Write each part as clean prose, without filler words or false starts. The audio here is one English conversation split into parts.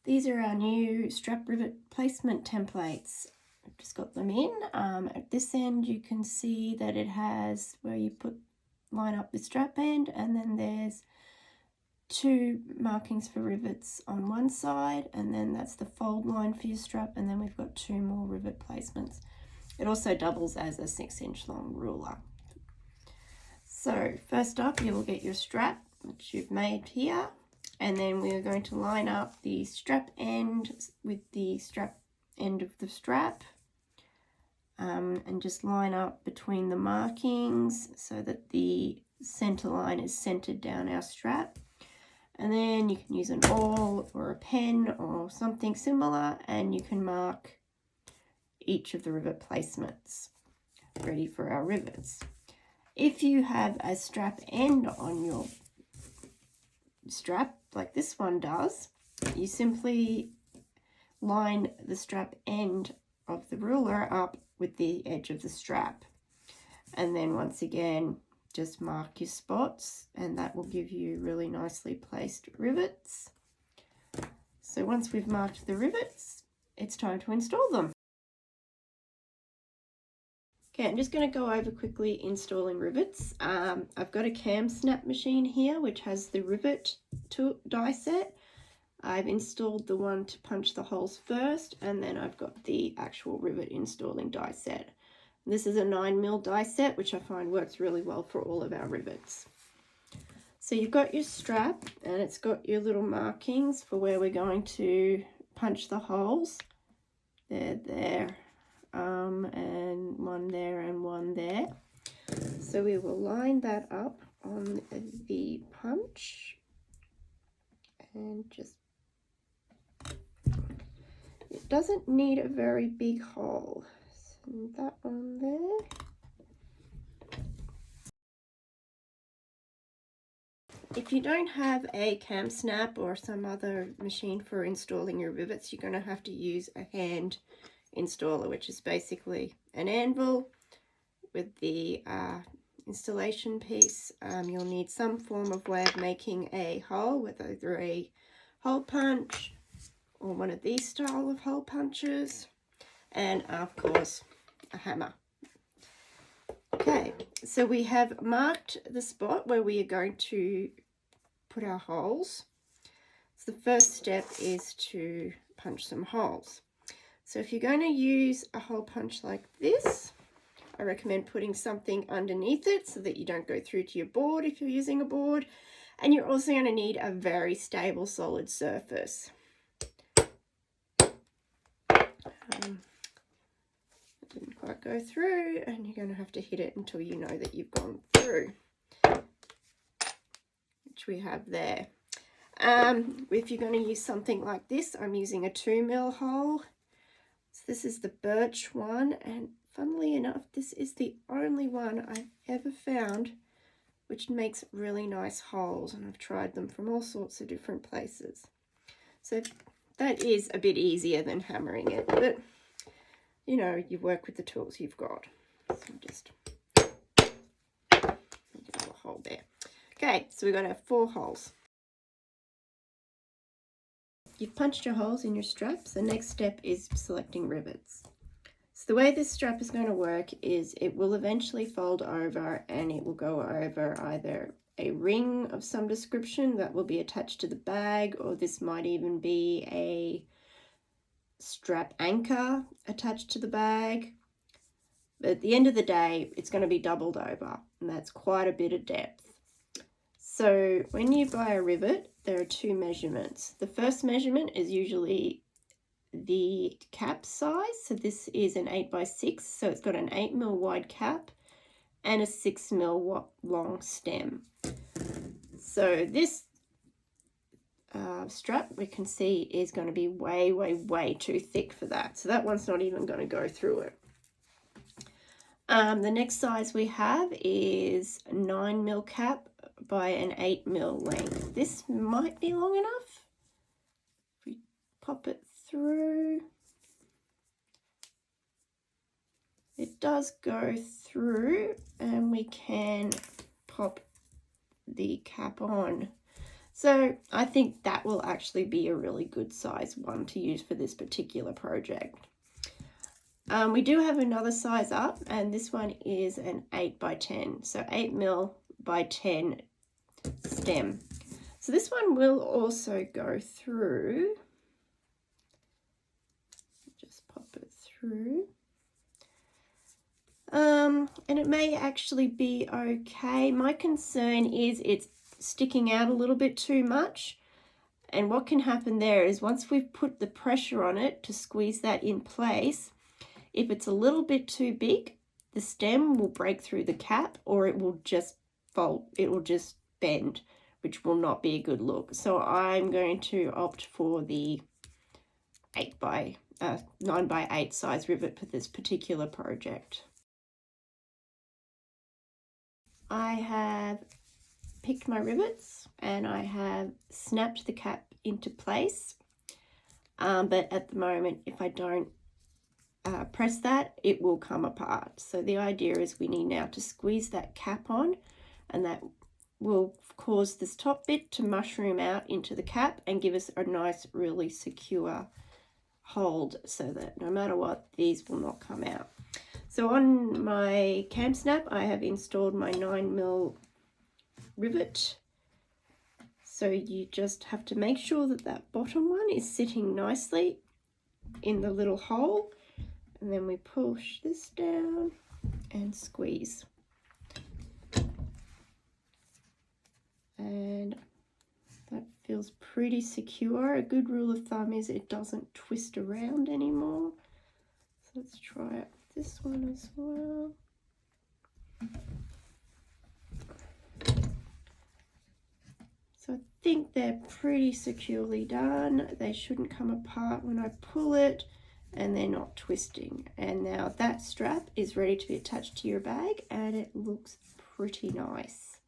These are our new strap rivet placement templates. I've just got them in. At this end you can see that it has where you line up the strap end, and then there's 2 markings for rivets on one side, and then that's the fold line for your strap, and then we've got 2 more rivet placements. It also doubles as a 6-inch long ruler. So first up, you will get your strap, which you've made here, and then we are going to line up the strap end with the strap end of the strap, and just line up between the markings so that the center line is centered down our strap. And then you can use an awl or a pen or something similar, and you can mark each of the rivet placements ready for our rivets. If you have a strap end on your strap like this one does, you simply line the strap end of the ruler up with the edge of the strap, and then once again just mark your spots, and that will give you really nicely placed rivets. So once we've marked the rivets, it's time to install them. Okay, I'm just going to go over quickly installing rivets. I've got a cam snap machine here which has the rivet die set. I've installed the one to punch the holes first, and then I've got the actual rivet installing die set. This is a 9mm die set, which I find works really well for all of our rivets. So you've got your strap, and it's got your little markings for where we're going to punch the holes. They're there, and one there and one there. So we will line that up on the punch, and just, it doesn't need a very big hole. That one there. If you don't have a cam snap or some other machine for installing your rivets, you're going to have to use a hand installer, which is basically an anvil with the installation piece. You'll need some form of way of making a hole, with either a hole punch or one of these style of hole punches, and of course a hammer. Okay, so we have marked the spot where we are going to put our holes. So the first step is to punch some holes. So if you're going to use a hole punch like this, I recommend putting something underneath it so that you don't go through to your board if you're using a board, and you're also going to need a very stable solid surface. Didn't quite go through, and you're going to have to hit it until you know that you've gone through, which we have there. If you're going to use something like this, I'm using a 2mm hole. So this is the birch one, and funnily enough, this is the only one I've ever found which makes really nice holes, and I've tried them from all sorts of different places. So that is a bit easier than hammering it, but you know, you work with the tools you've got. So just get a hole there. Okay, so we've got our 4 holes. You've punched your holes in your straps. The next step is selecting rivets. So the way this strap is going to work is it will eventually fold over, and it will go over either a ring of some description that will be attached to the bag, or this might even be a strap anchor attached to the bag. But at the end of the day, it's going to be doubled over, and that's quite a bit of depth. So when you buy a rivet, there are 2 measurements. The first measurement is usually the cap size. So this is an 8x6, so it's got an 8mm wide cap and a 6mm long stem. So this strap, we can see, is going to be way too thick for that. So that one's not even going to go through it. The next size we have is 9mm cap by an 8mm length. This might be long enough. If we pop it through, it does go through, and we can pop the cap on. So I think that will actually be a really good size one to use for this particular project. We do have another size up, and this one is an 8 by 10, so 8 mil by 10 stem. So this one will also go through, just pop it through, and it may actually be okay. My concern is it's sticking out a little bit too much, and what can happen there is once we've put the pressure on it to squeeze that in place, if it's a little bit too big, the stem will break through the cap, or it will just fold, it will just bend, which will not be a good look. So I'm going to opt for the 9 by 8 size rivet for this particular project. I have picked my rivets and I have snapped the cap into place, but at the moment, if I don't press that, it will come apart. So the idea is we need now to squeeze that cap on, and that will cause this top bit to mushroom out into the cap and give us a nice, really secure hold, so that no matter what, these will not come out. So on my cam snap, I have installed my 9mm rivet. So you just have to make sure that that bottom one is sitting nicely in the little hole, and then we push this down and squeeze. And that feels pretty secure. A good rule of thumb is it doesn't twist around anymore. So let's try it with this one as well. So I think they're pretty securely done. They shouldn't come apart when I pull it, and they're not twisting. And now that strap is ready to be attached to your bag, and it looks pretty nice.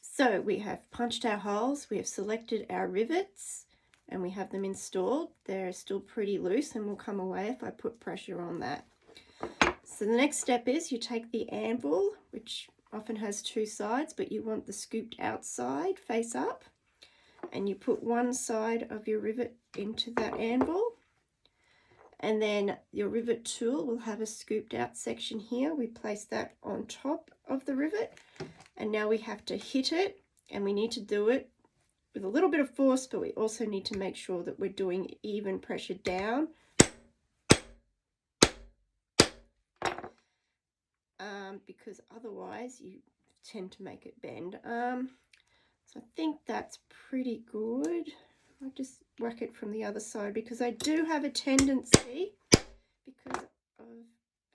So we have punched our holes, we have selected our rivets, and we have them installed. They're still pretty loose and will come away if I put pressure on that. So the next step is you take the anvil, which often has two sides, but you want the scooped outside face up, and you put one side of your rivet into that anvil, and then your rivet tool will have a scooped out section here. We place that on top of the rivet, and now we have to hit it, and we need to do it with a little bit of force, but we also need to make sure that we're doing even pressure down. Because otherwise you tend to make it bend. So I think that's pretty good. I'll just whack it from the other side, because I do have a tendency, because of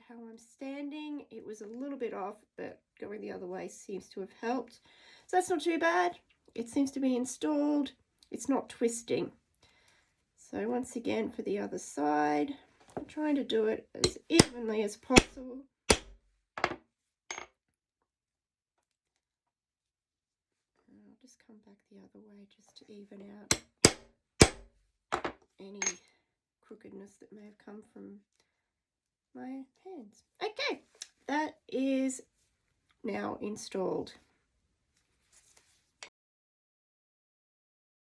how I'm standing, it was a little bit off, but going the other way seems to have helped. So that's not too bad. It seems to be installed. It's not twisting. So once again for the other side, I'm trying to do it as evenly as possible. I'll just come back the other way just to even out any crookedness that may have come from my hands. Okay, that is now installed.